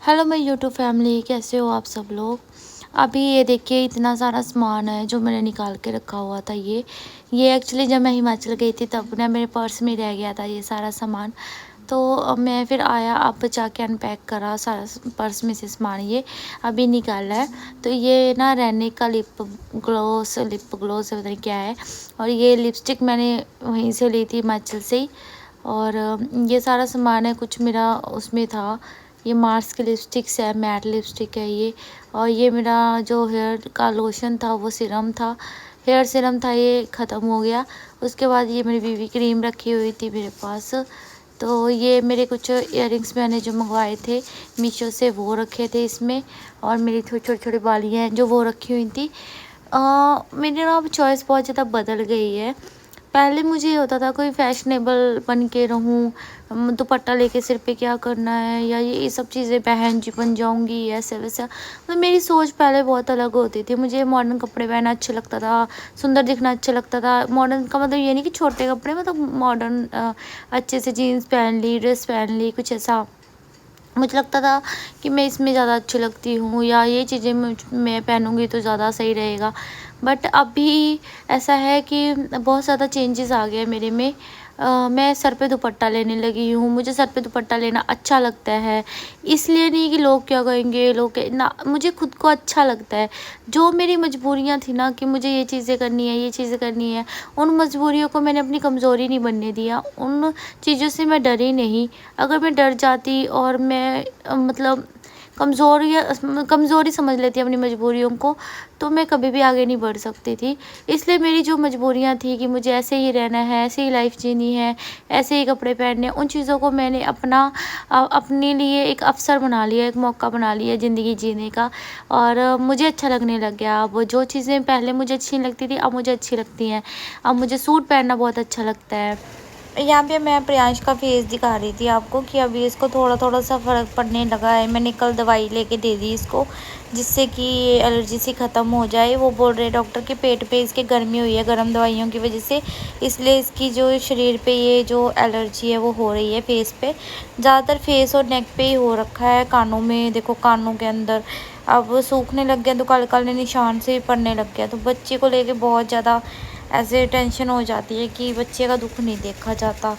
Hello मेरी YouTube family, कैसे हो आप सब लोग। अभी ये देखिए इतना सारा सामान है जो मैंने निकाल के रखा हुआ था। ये एक्चुअली जब मैं हिमाचल गई थी तब ना मेरे पर्स में रह गया था ये सारा सामान। तो अब मैं फिर आया, अब जाके अनपैक करा सारा पर्स में से सामान, ये अभी निकाला है। तो ये ना रहने का लिप ग्लोस पता नहीं क्या है। और ये लिपस्टिक मैंने वहीं से ली थी, हिमाचल से ही। और ये सारा सामान है, कुछ मेरा उसमें था। ये मार्स की लिपस्टिक्स है, मैट लिपस्टिक है ये। और ये मेरा जो हेयर का लोशन था, वो सीरम था, हेयर सीरम था, ये ख़त्म हो गया। उसके बाद ये मेरी बीबी क्रीम रखी हुई थी मेरे पास। तो ये मेरे कुछ इयररिंग्स मैंने जो मंगवाए थे मीशो से, वो रखे थे इसमें। और मेरी छोटी छोटी बालियाँ हैं जो वो रखी हुई थी। मेरी ना अब चॉइस बहुत ज़्यादा बदल गई है। पहले मुझे ये होता था कोई फैशनेबल बन के रहूँ, दुपट्टा लेके सिर पे क्या करना है, या ये सब चीज़ें पहन जी बन जाऊँगी ऐसा वैसा। तो मेरी सोच पहले बहुत अलग होती थी। मुझे मॉडर्न कपड़े पहनना अच्छा लगता था, सुंदर दिखना अच्छा लगता था। मॉडर्न का मतलब ये नहीं कि छोटे कपड़े, मतलब मॉडर्न अच्छे से जीन्स पहन ली, ड्रेस पहन ली, कुछ ऐसा। मुझे लगता था कि मैं इसमें ज़्यादा अच्छी लगती हूँ, या ये चीज़ें मैं पहनूँगी तो ज़्यादा सही रहेगा। बट अभी ऐसा है कि बहुत ज़्यादा चेंजेस आ गए मेरे में। मैं सर पे दुपट्टा लेने लगी हूँ, मुझे सर पे दुपट्टा लेना अच्छा लगता है। इसलिए नहीं कि लोग क्या कहेंगे, ना, मुझे खुद को अच्छा लगता है। जो मेरी मजबूरियाँ थी ना कि मुझे ये चीज़ें करनी है, ये चीज़ें करनी है, उन मजबूरियों को मैंने अपनी कमज़ोरी नहीं बनने दिया। उन चीज़ों से मैं डरी नहीं। अगर मैं डर जाती और मैं मतलब कमज़ोरी समझ लेती अपनी मजबूरियों को, तो मैं कभी भी आगे नहीं बढ़ सकती थी। इसलिए मेरी जो मजबूरियाँ थी कि मुझे ऐसे ही रहना है, ऐसे ही लाइफ जीनी है, ऐसे ही कपड़े पहनने, उन चीज़ों को मैंने अपने लिए एक अवसर बना लिया, एक मौका बना लिया ज़िंदगी जीने का। और मुझे अच्छा लगने लग गया। अब जो चीज़ें पहले मुझे अच्छी नहीं लगती थी, अब मुझे अच्छी लगती हैं। अब मुझे सूट पहनना बहुत अच्छा लगता है। यहाँ पे मैं प्रियांश का फेस दिखा रही थी आपको कि अभी इसको थोड़ा थोड़ा सा फ़र्क पड़ने लगा है। मैंने कल दवाई लेके दे दी इसको, जिससे कि ये एलर्जी सी ख़त्म हो जाए। वो बोल रहे डॉक्टर के पेट पे इसके गर्मी हुई है गर्म दवाइयों की वजह से, इसलिए इसकी जो शरीर पे ये जो एलर्जी है वो हो रही है फेस पे। ज़्यादातर फेस और नेक पे ही हो रखा है। कानों में देखो, कानों के अंदर अब सूखने लग गया, तो काले काले निशान से पड़ने लग गया। तो बच्चे को लेके बहुत ज़्यादा ऐसे टेंशन हो जाती है कि बच्चे का दुख नहीं देखा जाता।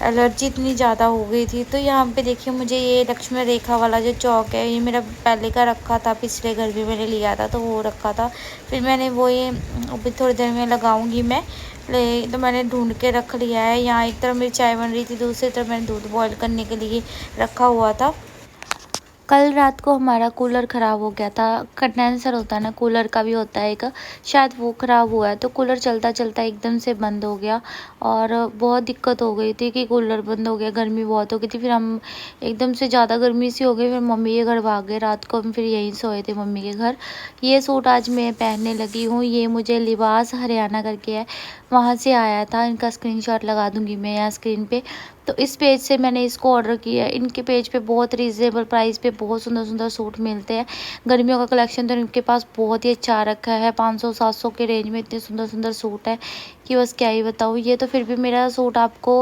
एलर्जी इतनी ज़्यादा हो गई थी। तो यहाँ पे देखिए, मुझे ये लक्ष्मण रेखा वाला जो चौक है, ये मेरा पहले का रखा था, पिछले घर भी मैंने लिया था तो वो रखा था। फिर मैंने वो ये अभी थोड़ी देर में लगाऊंगी मैं, तो मैंने ढूंढ के रख लिया है। यहाँ एक तरफ मेरी चाय बन रही थी, दूसरी तरफ मैंने दूध बॉयल करने के लिए रखा हुआ था। कल रात को हमारा कूलर ख़राब हो गया था। कंडेंसर होता है ना, कूलर का भी होता है एक, शायद वो ख़राब हुआ है। तो कूलर चलता चलता एकदम से बंद हो गया और बहुत दिक्कत हो गई थी कि कूलर बंद हो गया, गर्मी बहुत हो गई थी। फिर हम एकदम से ज़्यादा गर्मी सी हो गई, फिर मम्मी के घर भाग गए। रात को हम फिर यहीं सोए थे मम्मी के घर। ये सूट आज मैं पहनने लगी हूँ, ये मुझे लिबास हरियाणा करके है, वहाँ से आया था। इनका स्क्रीनशॉट लगा दूँगी मैं यहाँ स्क्रीन पे। तो इस पेज से मैंने इसको ऑर्डर किया है। इनके पेज पे बहुत रीज़नेबल प्राइस पे बहुत सुंदर सुंदर सूट मिलते हैं। गर्मियों का कलेक्शन तो इनके पास बहुत ही अच्छा रखा है। 500-700 के रेंज में इतने सुंदर सुंदर सूट है कि बस क्या ही बताऊँ। ये तो फिर भी मेरा सूट आपको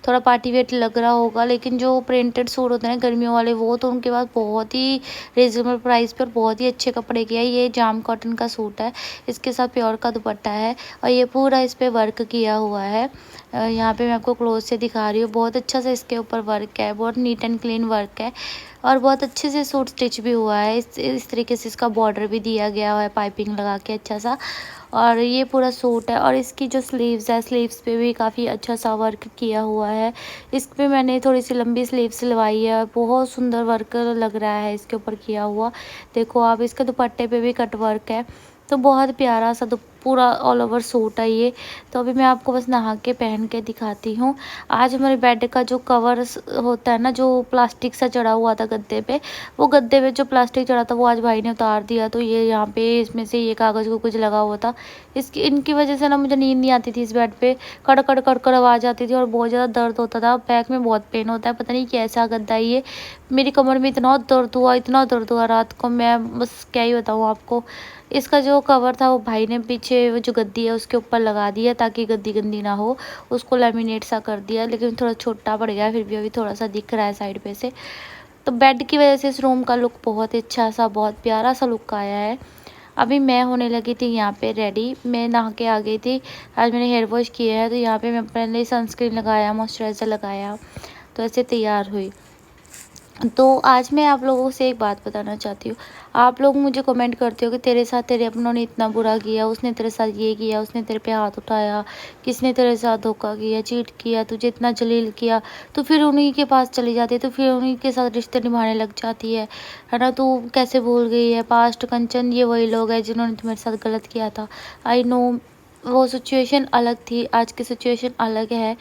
थोड़ा पार्टी वेयर लग रहा होगा, लेकिन जो प्रिंटेड सूट होते हैं गर्मियों वाले, वो तो उनके पास बहुत ही रीज़नेबल प्राइस पर बहुत ही अच्छे कपड़े के है। ये जाम कॉटन का सूट है, इसके साथ प्योर का दुपट्टा है और ये पूरा इस पर वर्क किया हुआ है। यहाँ पे मैं आपको क्लोज से दिखा रही हूँ, बहुत अच्छा से इसके ऊपर वर्क है, बहुत नीट एंड क्लीन वर्क है और बहुत अच्छे से सूट स्टिच भी हुआ है। इस तरीके से इसका बॉर्डर भी दिया गया है पाइपिंग लगा के अच्छा सा। और ये पूरा सूट है और इसकी जो स्लीव्स है, स्लीव्स पे भी काफ़ी अच्छा सा वर्क किया हुआ है। इस पे मैंने थोड़ी सी लंबी स्लीव्स सिलवाई है और बहुत सुंदर वर्क लग रहा है इसके ऊपर किया हुआ। देखो आप, इसके दुपट्टे पे भी कट वर्क है, तो बहुत प्यारा सा पूरा ऑल ओवर सूट है ये। तो अभी मैं आपको बस नहा के पहन के दिखाती हूँ। आज हमारे बेड का जो कवर होता है ना, जो प्लास्टिक सा चढ़ा हुआ था गद्दे पे, वो गद्दे पे जो प्लास्टिक चढ़ा था वो आज भाई ने उतार दिया। तो ये यहाँ पे इसमें से ये कागज़ को कुछ लगा हुआ था, इनकी वजह से ना मुझे नींद नहीं आती थी इस बेड पे। कड़ कड़ कड़ कड़ आवाज़ आती थी और बहुत ज़्यादा दर्द होता था, बैक में बहुत पेन होता है। पता नहीं कैसा गद्दा है ये, मेरी कमर में इतना दर्द हुआ, इतना दर्द हुआ रात को, मैं बस क्या ही बताऊँ आपको। इसका जो कवर था वो भाई ने पीछे वो जो गद्दी है उसके ऊपर लगा दिया ताकि गद्दी गंदी ना हो, उसको लेमिनेट सा कर दिया, लेकिन थोड़ा छोटा पड़ गया, फिर भी अभी थोड़ा सा दिख रहा है साइड पे से। तो बेड की वजह से इस रूम का लुक बहुत ही अच्छा सा, बहुत प्यारा सा लुक आया है। अभी मैं होने लगी थी यहाँ पे रेडी, मैं नहा के आ गई थी। आज मैंने हेयर वॉश किया है, तो यहाँ पे मैं पहले सनस्क्रीन लगाया, मॉइस्चराइज़र लगाया, तो ऐसे तैयार हुई। तो आज मैं आप लोगों से एक बात बताना चाहती हूँ। आप लोग मुझे कमेंट करते हो कि तेरे साथ तेरे अपनों ने इतना बुरा किया, उसने तेरे साथ ये किया, उसने तेरे पे हाथ उठाया, किसने तेरे साथ धोखा किया, चीट किया, तुझे इतना जलील किया, तो फिर उन्हीं के पास चली जाती है, तो फिर उन्हीं के साथ रिश्ते निभाने लग जाती है ना। तू कैसे भूल गई है पास्ट कंचन, ये वही लोग हैं जिन्होंने तुम्हारे साथ गलत किया था। आई नो वो सिचुएशन अलग थी, आज की सिचुएशन अलग है।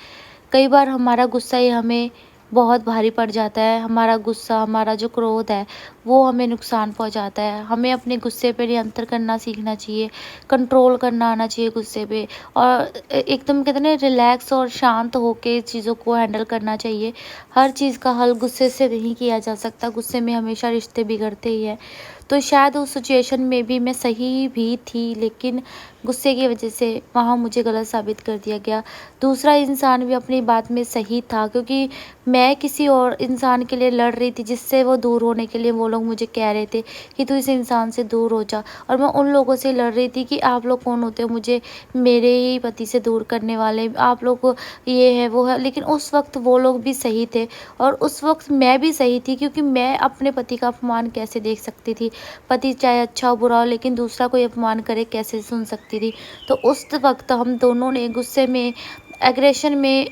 कई बार हमारा गुस्सा ही हमें बहुत भारी पड़ जाता है। हमारा गुस्सा, हमारा जो क्रोध है, वो हमें नुकसान पहुंचाता है। हमें अपने गुस्से पे नियंत्रण करना सीखना चाहिए, कंट्रोल करना आना चाहिए गुस्से पे, और एकदम कहते हैं ना रिलैक्स और शांत होके चीज़ों को हैंडल करना चाहिए। हर चीज़ का हल गुस्से से नहीं किया जा सकता, गुस्से में हमेशा रिश्ते बिगड़ते ही हैं। तो शायद उस सिचुएशन में भी मैं सही भी थी, लेकिन गुस्से की वजह से वहाँ मुझे गलत साबित कर दिया गया। दूसरा इंसान भी अपनी बात में सही था, क्योंकि मैं किसी और इंसान के लिए लड़ रही थी, जिससे वो दूर होने के लिए वो लोग मुझे कह रहे थे कि तू इस इंसान से दूर हो जा, और मैं उन लोगों से लड़ रही थी कि आप लोग कौन होते हो मुझे मेरे ही पति से दूर करने वाले, आप लोग ये है वो है। लेकिन उस वक्त वो लोग भी सही थे, और उस वक्त मैं भी सही थी, क्योंकि मैं अपने पति का अपमान कैसे देख सकती थी। पति चाहे अच्छा हो बुरा हो, लेकिन दूसरा कोई अपमान करे कैसे सुन सकती थी। तो उस वक्त हम दोनों ने गुस्से में, एग्रेशन में,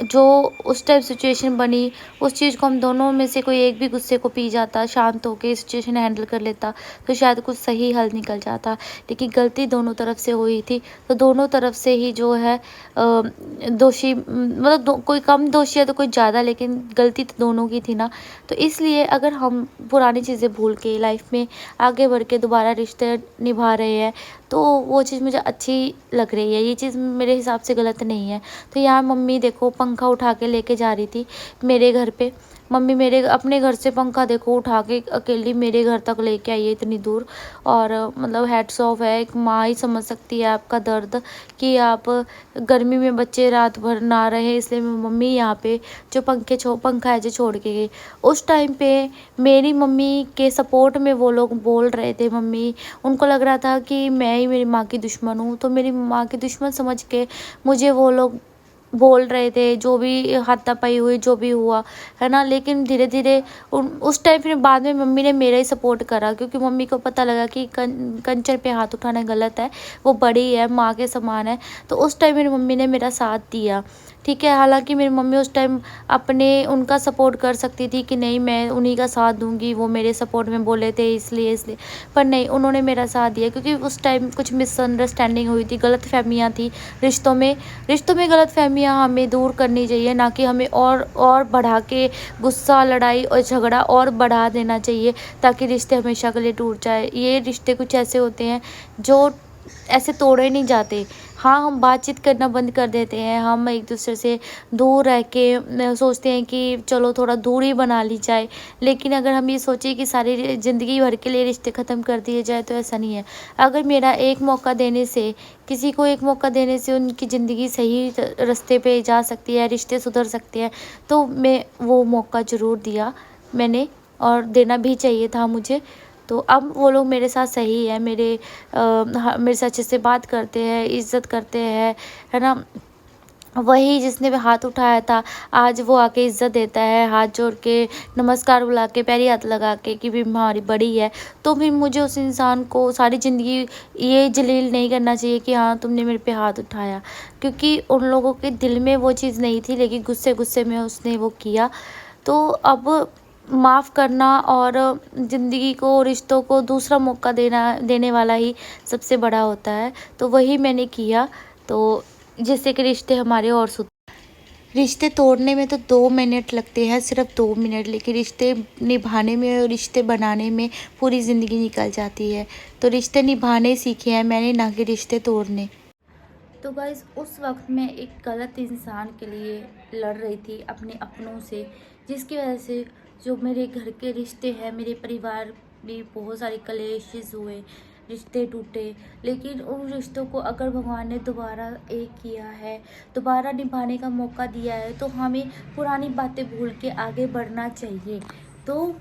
जो उस टाइम सिचुएशन बनी, उस चीज़ को हम दोनों में से कोई एक भी गुस्से को पी जाता, शांत होकर सिचुएशन हैंडल कर लेता, तो शायद कुछ सही हल निकल जाता। लेकिन गलती दोनों तरफ से हुई थी, तो दोनों तरफ से ही जो है दोषी, मतलब कोई कम दोषी है तो कोई ज़्यादा, लेकिन गलती तो दोनों की थी ना। तो इसलिए अगर हम पुरानी चीज़ें भूल के लाइफ में आगे बढ़ के दोबारा रिश्ते निभा रहे हैं, तो वो चीज़ मुझे अच्छी लग रही है, ये चीज़ मेरे हिसाब से गलत नहीं है। तो यहाँ मम्मी देखो पंखा उठा के लेके जा रही थी मेरे घर पे। मम्मी मेरे अपने घर से पंखा देखो उठा के अकेली मेरे घर तक लेके आई है, इतनी दूर। और मतलब हैट्स ऑफ है, एक माँ ही समझ सकती है आपका दर्द, कि आप गर्मी में बच्चे रात भर ना रहे, इसलिए मम्मी यहाँ पे जो पंखा है जो छोड़ के गई। उस टाइम पे मेरी मम्मी के सपोर्ट में वो लोग बोल रहे थे, मम्मी उनको लग रहा था कि मैं ही मेरी माँ की दुश्मन हूँ, तो मेरी माँ की दुश्मन समझ के मुझे वो लोग बोल रहे थे, जो भी हाथापाई हुई, जो भी हुआ है ना। लेकिन धीरे धीरे उस टाइम फिर बाद में मम्मी ने मेरा ही सपोर्ट करा, क्योंकि मम्मी को पता लगा कि कंचन पे हाथ उठाना गलत है, वो बड़ी है, माँ के समान है। तो उस टाइम मेरी मम्मी ने मेरा साथ दिया, ठीक है। हालांकि मेरी मम्मी उस टाइम अपने उनका सपोर्ट कर सकती थी कि नहीं मैं उन्हीं का साथ दूंगी, वो मेरे सपोर्ट में बोले थे इसलिए, पर नहीं, उन्होंने मेरा साथ दिया, क्योंकि उस टाइम कुछ मिसअंडरस्टैंडिंग हुई थी, गलतफहमियां थी रिश्तों में गलतफहमियां हमें दूर करनी चाहिए, ना कि हमें और बढ़ा के गुस्सा, लड़ाई और झगड़ा और बढ़ा देना चाहिए, ताकि रिश्ते हमेशा के लिए टूट जाए। ये रिश्ते कुछ ऐसे होते हैं जो ऐसे तोड़े नहीं जाते। हाँ, हम बातचीत करना बंद कर देते हैं, हम एक दूसरे से दूर रह के सोचते हैं कि चलो थोड़ा दूरी बना ली जाए, लेकिन अगर हम ये सोचें कि सारी ज़िंदगी भर के लिए रिश्ते ख़त्म कर दिए जाए, तो ऐसा नहीं है। अगर मेरा एक मौका देने से, किसी को एक मौका देने से उनकी ज़िंदगी सही रास्ते पे जा सकती है, रिश्ते सुधर सकते हैं, तो मैं वो मौका ज़रूर दिया मैंने, और देना भी चाहिए था मुझे। तो अब वो लोग मेरे साथ सही है, मेरे साथ अच्छे से बात करते हैं, इज़्ज़त करते हैं, है ना। वही जिसने भी हाथ उठाया था, आज वो आके इज़्ज़त देता है, हाथ जोड़ के, नमस्कार बुला के, पैरी हाथ लगा के, कि भी हमारी बड़ी है। तो फिर मुझे उस इंसान को सारी ज़िंदगी ये जलील नहीं करना चाहिए कि हाँ तुमने मेरे पे हाथ उठाया, क्योंकि उन लोगों के दिल में वो चीज़ नहीं थी, लेकिन गुस्से में उसने वो किया। तो अब माफ़ करना और ज़िंदगी को, रिश्तों को दूसरा मौका देने वाला ही सबसे बड़ा होता है। तो वही मैंने किया, तो जिससे कि रिश्ते हमारे और रिश्ते तोड़ने में तो 2 मिनट लगते हैं, सिर्फ 2 मिनट, लेकिन रिश्ते निभाने में और रिश्ते बनाने में पूरी ज़िंदगी निकल जाती है। तो रिश्ते निभाने सीखे हैं मैंने, ना कि रिश्ते तोड़ने। तो गाइज़ उस वक्त मैं एक गलत इंसान के लिए लड़ रही थी अपने अपनों से, जिसकी वजह से जो मेरे घर के रिश्ते हैं, मेरे परिवार में बहुत सारे कलेश हुए, रिश्ते टूटे। लेकिन उन रिश्तों को अगर भगवान ने दोबारा एक किया है, दोबारा निभाने का मौका दिया है, तो हमें पुरानी बातें भूल के आगे बढ़ना चाहिए। तो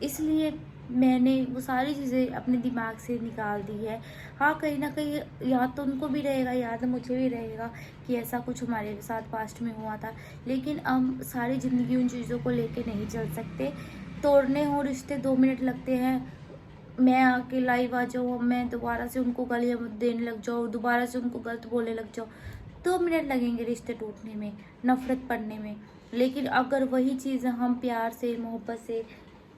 इसलिए मैंने वो सारी चीज़ें अपने दिमाग से निकाल दी है। हाँ, कहीं न कहीं याद तो उनको भी रहेगा, याद मुझे भी रहेगा कि ऐसा कुछ हमारे साथ पास्ट में हुआ था। लेकिन हम सारी ज़िंदगी उन चीज़ों को लेके नहीं चल सकते। तोड़ने हों रिश्ते 2 मिनट लगते हैं। मैं आके लाइव आ जाऊँ, मैं दोबारा से उनको गालियाँ देने लग जाऊँ, दोबारा से उनको गलत बोलने लग जाऊँ, 2 मिनट लगेंगे रिश्ते टूटने में, नफ़रत पड़ने में। लेकिन अगर वही चीज़ हम प्यार से, मोहब्बत से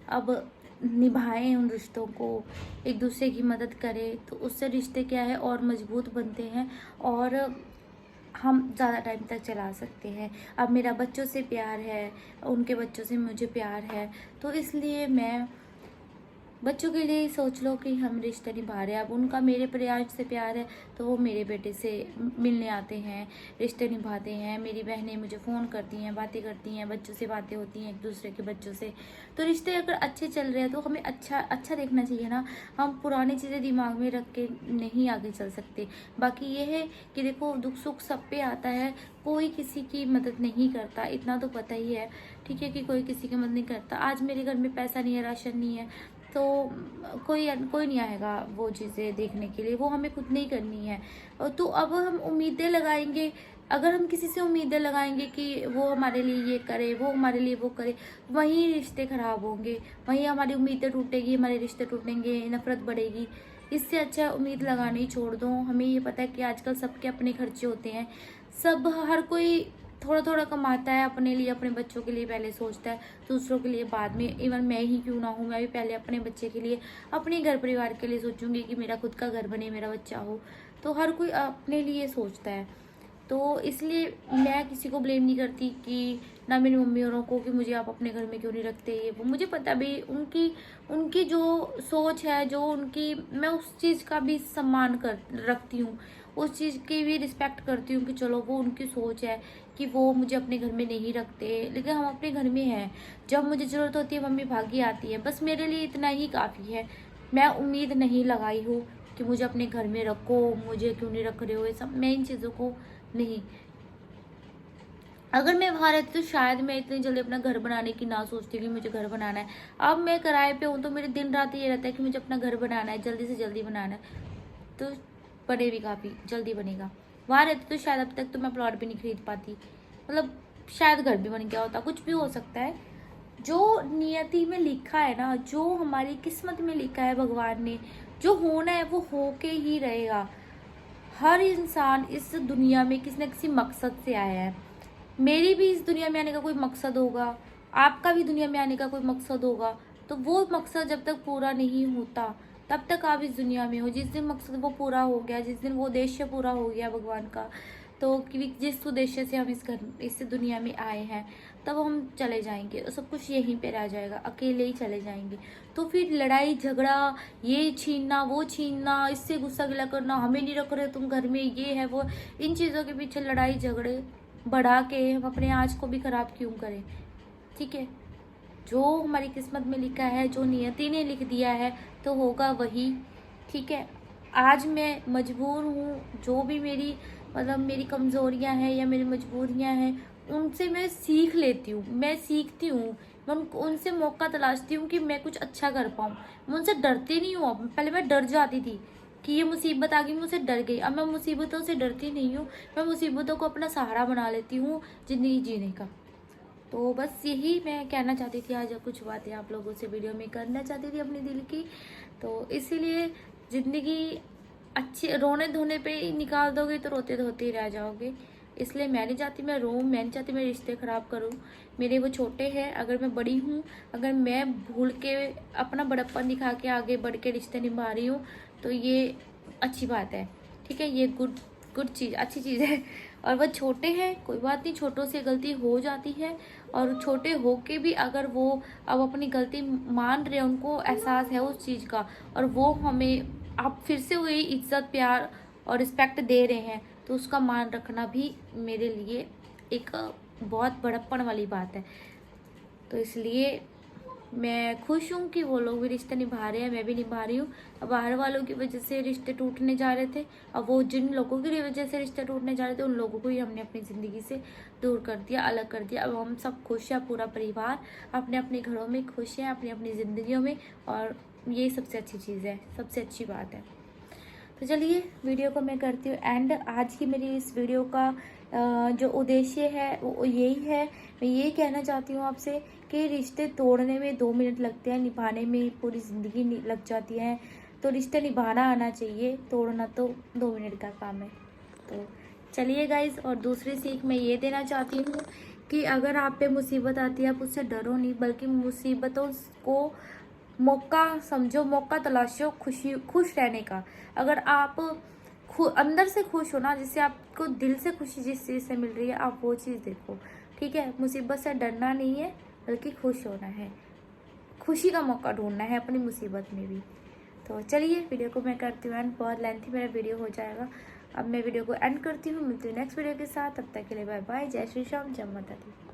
अब निभाएं, उन रिश्तों को, एक दूसरे की मदद करें, तो उससे रिश्ते क्या है और मजबूत बनते हैं और हम ज़्यादा टाइम तक चला सकते हैं। अब मेरा बच्चों से प्यार है, उनके बच्चों से मुझे प्यार है, तो इसलिए मैं बच्चों के लिए सोच लो कि हम रिश्ते निभा रहे हैं। अब उनका मेरे परिवार से प्यार है तो वो मेरे बेटे से मिलने आते हैं, रिश्ते निभाते हैं। मेरी बहनें मुझे फ़ोन करती हैं, बातें करती हैं, बच्चों से बातें होती हैं एक दूसरे के बच्चों से। तो रिश्ते अगर अच्छे चल रहे हैं तो हमें अच्छा देखना चाहिए ना। हम पुरानी चीज़ें दिमाग में रख के नहीं आगे चल सकते। बाकी ये है कि देखो, दुख सुख सब पे आता है, कोई किसी की मदद नहीं करता, इतना तो पता ही है, ठीक है, कि कोई किसी की मदद नहीं करता। आज मेरे घर में पैसा नहीं है, राशन नहीं है, तो कोई नहीं आएगा वो चीज़ें देखने के लिए, वो हमें खुद नहीं करनी है। तो अब हम उम्मीदें लगाएंगे, अगर हम किसी से उम्मीदें लगाएंगे कि वो हमारे लिए ये करे, वो हमारे लिए वो करे, वहीं रिश्ते खराब होंगे, वहीं हमारी उम्मीदें टूटेगी, हमारे रिश्ते टूटेंगे, नफरत बढ़ेगी। इससे अच्छा उम्मीद लगानी छोड़ दो। हमें ये पता है कि आजकल सबके अपने खर्चे होते हैं, हर कोई थोड़ा थोड़ा कमाता है, अपने लिए, अपने बच्चों के लिए पहले सोचता है, दूसरों के लिए बाद में। इवन मैं ही क्यों ना हूँ, मैं भी पहले अपने बच्चे के लिए, अपने घर परिवार के लिए सोचूंगी कि मेरा खुद का घर बने, मेरा बच्चा हो। तो हर कोई अपने लिए सोचता है। तो इसलिए मैं किसी को ब्लेम नहीं करती, कि ना मेरी मम्मी औरों को, कि मुझे आप अपने घर में क्यों नहीं रखते, ये वो। मुझे पता भी उनकी उनकी जो सोच है, जो उनकी, मैं उस चीज़ का भी सम्मान कर रखती हूँ, उस चीज़ की भी रिस्पेक्ट करती हूँ कि चलो, वो उनकी सोच है कि वो मुझे अपने घर में नहीं रखते। लेकिन हम अपने घर में हैं, जब मुझे ज़रूरत होती है मम्मी भागी आती है, बस मेरे लिए इतना ही काफ़ी है। मैं उम्मीद नहीं लगाई हूँ कि मुझे अपने घर में रखो, मुझे क्यों नहीं रख रहे हो, ये सब, मैं इन चीज़ों को नहीं। अगर मैं वहाँ रहती तो शायद मैं इतनी जल्दी अपना घर बनाने की ना सोचती कि मुझे घर बनाना है। अब मैं किराए पे हूँ तो मेरे दिन रात ये रहता है कि मुझे अपना घर बनाना है, जल्दी से जल्दी बनाना है, तो बने भी काफ़ी जल्दी बनेगा। वहाँ रहती तो शायद अब तक तो मैं प्लॉट भी नहीं खरीद पाती, मतलब शायद घर भी बन गया होता, कुछ भी हो सकता है। जो नियति में लिखा है ना, जो हमारी किस्मत में लिखा है भगवान ने, जो होना है वो होके ही रहेगा। हर इंसान इस दुनिया में किसी न किसी मकसद से आया है। मेरी भी इस दुनिया में आने का कोई मकसद होगा, आपका भी दुनिया में आने का कोई मकसद होगा। तो वो मकसद जब तक पूरा नहीं होता तब तक आप इस दुनिया में हो। जिस दिन मकसद वो पूरा हो गया, जिस दिन वो उद्देश्य पूरा हो गया भगवान का, तो कि जिस उद्देश्य से हम इस दुनिया में आए हैं, तब हम चले जाएंगे और सब कुछ यहीं पे रह जाएगा, अकेले ही चले जाएंगे। तो फिर लड़ाई झगड़ा, ये छीनना, वो छीनना, इससे गुस्सा गिला करना, हमें नहीं रख रहे तुम घर में, ये है वो, इन चीज़ों के पीछे लड़ाई झगड़े बढ़ा के हम अपने आज को भी खराब क्यों करें। ठीक है, जो हमारी किस्मत में लिखा है, जो नियति ने लिख दिया है, तो होगा वही। ठीक है, आज मैं मजबूर हूँ, जो भी मेरी, मतलब मेरी कमज़ोरियाँ हैं या मेरी मजबूरियाँ हैं, उनसे मैं सीख लेती हूँ, मैं सीखती हूँ, मैं उनसे मौका तलाशती हूँ कि मैं कुछ अच्छा कर पाऊँ। मैं उनसे डरती नहीं हूँ। अब पहले मैं डर जाती थी कि ये मुसीबत आ गई, मैं उससे डर गई। अब मैं मुसीबतों से डरती नहीं हूँ, मैं मुसीबतों को अपना सहारा बना लेती हूँ ज़िंदगी जीने का। तो बस यही मैं कहना चाहती थी, आज कुछ बातें आप लोगों से वीडियो में करना चाहती थी अपने दिल की। तो इसीलिए ज़िंदगी अच्छी, रोने धोने पे ही निकाल दोगे तो रोते धोते ही रह जाओगे। इसलिए मैं नहीं चाहती मैं रोऊँ, मैं नहीं चाहती मैं रिश्ते ख़राब करूँ। मेरे वो छोटे हैं, अगर मैं बड़ी हूँ, अगर मैं भूल के अपना बड़प्पन दिखा के आगे बढ़ के रिश्ते निभा रही हूँ, तो ये अच्छी बात है। ठीक है, ये गुड चीज़, अच्छी चीज़ है। और वह छोटे हैं, कोई बात नहीं, छोटों से गलती हो जाती है। और छोटे होके भी अगर वो अब अपनी गलती मान रहे हैं, उनको एहसास है उस चीज़ का, और वो हमें अब फिर से वही इज्जत, प्यार और रिस्पेक्ट दे रहे हैं, तो उसका मान रखना भी मेरे लिए एक बहुत बड़प्पन वाली बात है। तो इसलिए मैं खुश हूँ कि वो लोग भी रिश्ते निभा रहे हैं, मैं भी निभा रही हूँ। अब बाहर वालों की वजह से रिश्ते टूटने जा रहे थे, अब वो जिन लोगों की वजह से रिश्ते टूटने जा रहे थे उन लोगों को ही हमने अपनी ज़िंदगी से दूर कर दिया, अलग कर दिया। अब हम सब खुश हैं, पूरा परिवार अपने अपने घरों में खुश हैं, अपनी अपनी ज़िंदगियों में, और ये सबसे अच्छी चीज़ है, सबसे अच्छी बात है। तो चलिए वीडियो को मैं करती हूँ एंड। आज की मेरी इस वीडियो का जो उद्देश्य है वो यही है, मैं ये कहना चाहती हूँ आपसे कि रिश्ते तोड़ने में 2 मिनट लगते हैं, निभाने में पूरी ज़िंदगी लग जाती है। तो रिश्ते निभाना आना चाहिए, तोड़ना तो 2 मिनट का काम है। तो चलिए गाइज, और दूसरी सीख मैं ये देना चाहती हूँ कि अगर आप पे मुसीबत आती है आप उससे डरो नहीं, बल्कि मुसीबतों को मौका समझो, मौका तलाशो खुश रहने का। अगर आप अंदर से खुश हो ना, जिससे आपको दिल से खुशी जिस चीज़ से मिल रही है, आप वो चीज़ देखो, ठीक है। मुसीबत से डरना नहीं है, बल्कि खुश होना है, खुशी का मौका ढूंढना है अपनी मुसीबत में भी। तो चलिए वीडियो को मैं करती हूँ एंड, बहुत लेंथी मेरा वीडियो हो जाएगा। अब मैं वीडियो को एंड करती हूँ, मिलती हूँ नेक्स्ट वीडियो के साथ। तब तक के लिए बाय बाय, जय श्री राम, जय माता दी।